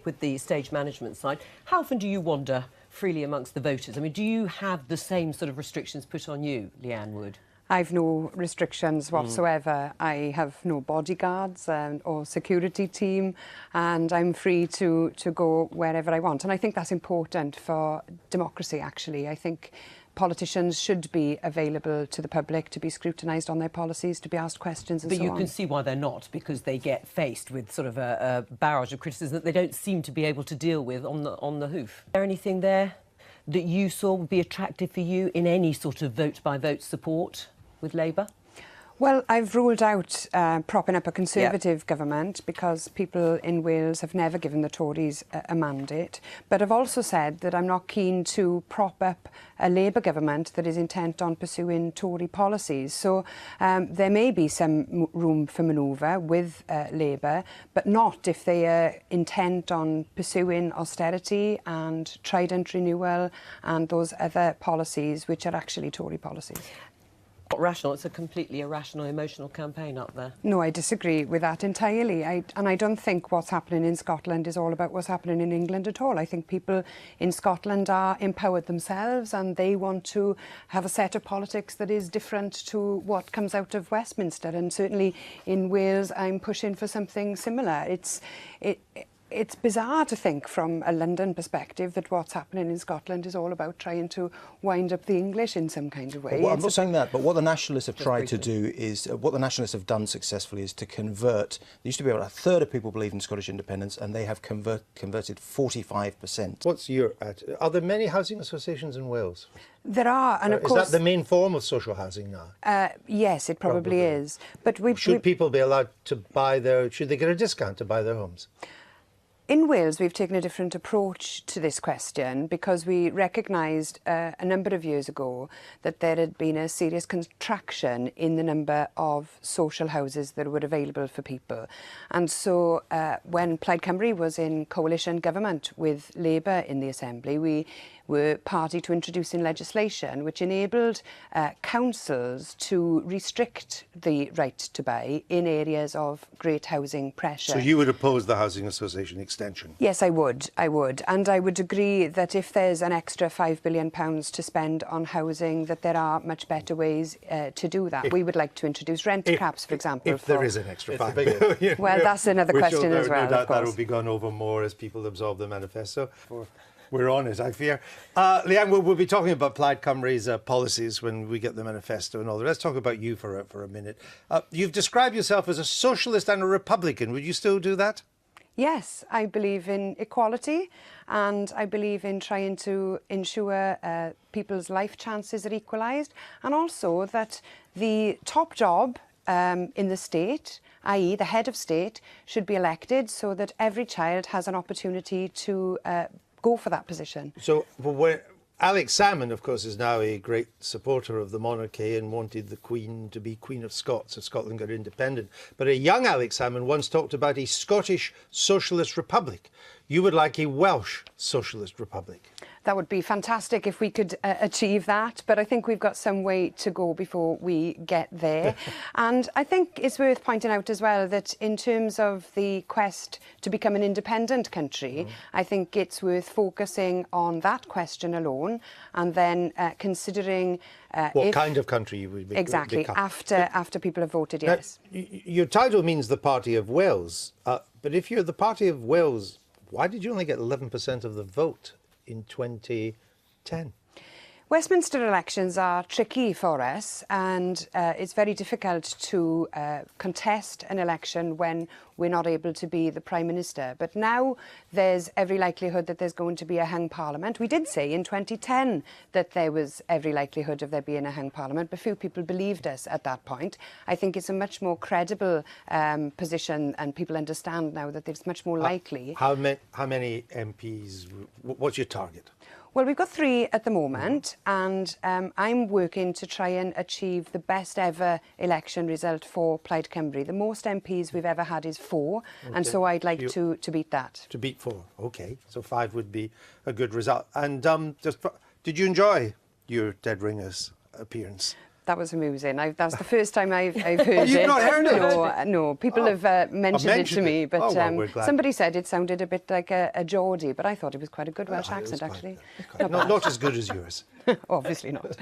With the stage management side, how often do you wander freely amongst the voters? I mean, do you have the same sort of restrictions put on you, Leanne Wood? I've no restrictions whatsoever. I have no bodyguards or security team, and I'm free to go wherever I want. And I think that's important for democracy, actually. I think politicians should be available to the public, to be scrutinised on their policies, to be asked questions and so on. But you can see why they're not, because they get faced with sort of a barrage of criticism that they don't seem to be able to deal with on the hoof. Is there anything there that you saw would be attractive for you in any sort of vote-by-vote support with Labour? Well, I've ruled out propping up a Conservative government because people in Wales have never given the Tories a mandate. But I've also said that I'm not keen to prop up a Labour government that is intent on pursuing Tory policies. So there may be some room for manoeuvre with Labour, but not if they are intent on pursuing austerity and Trident renewal and those other policies which are actually Tory policies. Not rational. It's a completely irrational, emotional campaign up there. No, I disagree with that entirely. And I don't think what's happening in Scotland is all about what's happening in England at all. I think people in Scotland are empowered themselves and they want to have a set of politics that is different to what comes out of Westminster. And certainly in Wales, I'm pushing for something similar. It's bizarre to think from a London perspective that what's happening in Scotland is all about trying to wind up the English in some kind of way. Well, I'm not saying that, but what the Nationalists have tried to do is, what the Nationalists have done successfully is to convert. There used to be about a third of people believe in Scottish independence, and they have converted 45%. What's your attitude? Are there many housing associations in Wales? There are, and of course... Is that the main form of social housing now? Yes, it probably is. But should people be allowed to buy their... Should they get a discount to buy their homes? In Wales, we've taken a different approach to this question because we recognised a number of years ago that there had been a serious contraction in the number of social houses that were available for people. And so when Plaid Cymru was in coalition government with Labour in the Assembly, we were party to introducing legislation which enabled councils to restrict the right to buy in areas of great housing pressure. So you would oppose the housing association extension? Yes, I would. And I would agree that if there's an extra £5 billion to spend on housing, that there are much better ways to do that. We would like to introduce rent caps, for example. If there is an extra £5 billion. Well, that's another question as well, no doubt of course. that will be gone over more as people absorb the manifesto. We're on it, I fear. Leanne, we'll be talking about Plaid Cymru's policies when we get the manifesto and all that. Let's talk about you for a minute. You've described yourself as a socialist and a Republican. Would you still do that? Yes, I believe in equality and I believe in trying to ensure people's life chances are equalised, and also that the top job in the state, i.e. the head of state, should be elected so that every child has an opportunity to go for that position. So Alex Salmond, of course, is now a great supporter of the monarchy and wanted the Queen to be Queen of Scots if Scotland got independent. But a young Alex Salmond once talked about a Scottish Socialist Republic. You would like a Welsh Socialist Republic? That would be fantastic if we could achieve that, but I think we've got some way to go before we get there. And I think it's worth pointing out as well that in terms of the quest to become an independent country, I think it's worth focusing on that question alone and then considering what kind of country you would become. Exactly, after people have voted yes. Now, your title means the Party of Wales, but if you're the Party of Wales, why did you only get 11% of the vote in 2010? Westminster elections are tricky for us, and it's very difficult to contest an election when we're not able to be the Prime Minister. But now there's every likelihood that there's going to be a hung Parliament. We did say in 2010 that there was every likelihood of there being a hung Parliament, but few people believed us at that point. I think it's a much more credible position, and people understand now that it's much more likely. How many MPs? What's your target? Well, we've got 3 at the moment, and I'm working to try and achieve the best ever election result for Plaid Cymru. The most MPs we've ever had is 4, and so I'd like to beat that. To beat 4, OK. So 5 would be a good result. And did you enjoy your Dead Ringers appearance? That was amusing. That's the first time I've heard it. You've not heard it? No, no. People have mentioned it to me, but Oh, well, we're glad. somebody said it sounded a bit like a Geordie, but I thought it was quite a good Welsh accent, actually. Not as good as yours. Obviously not.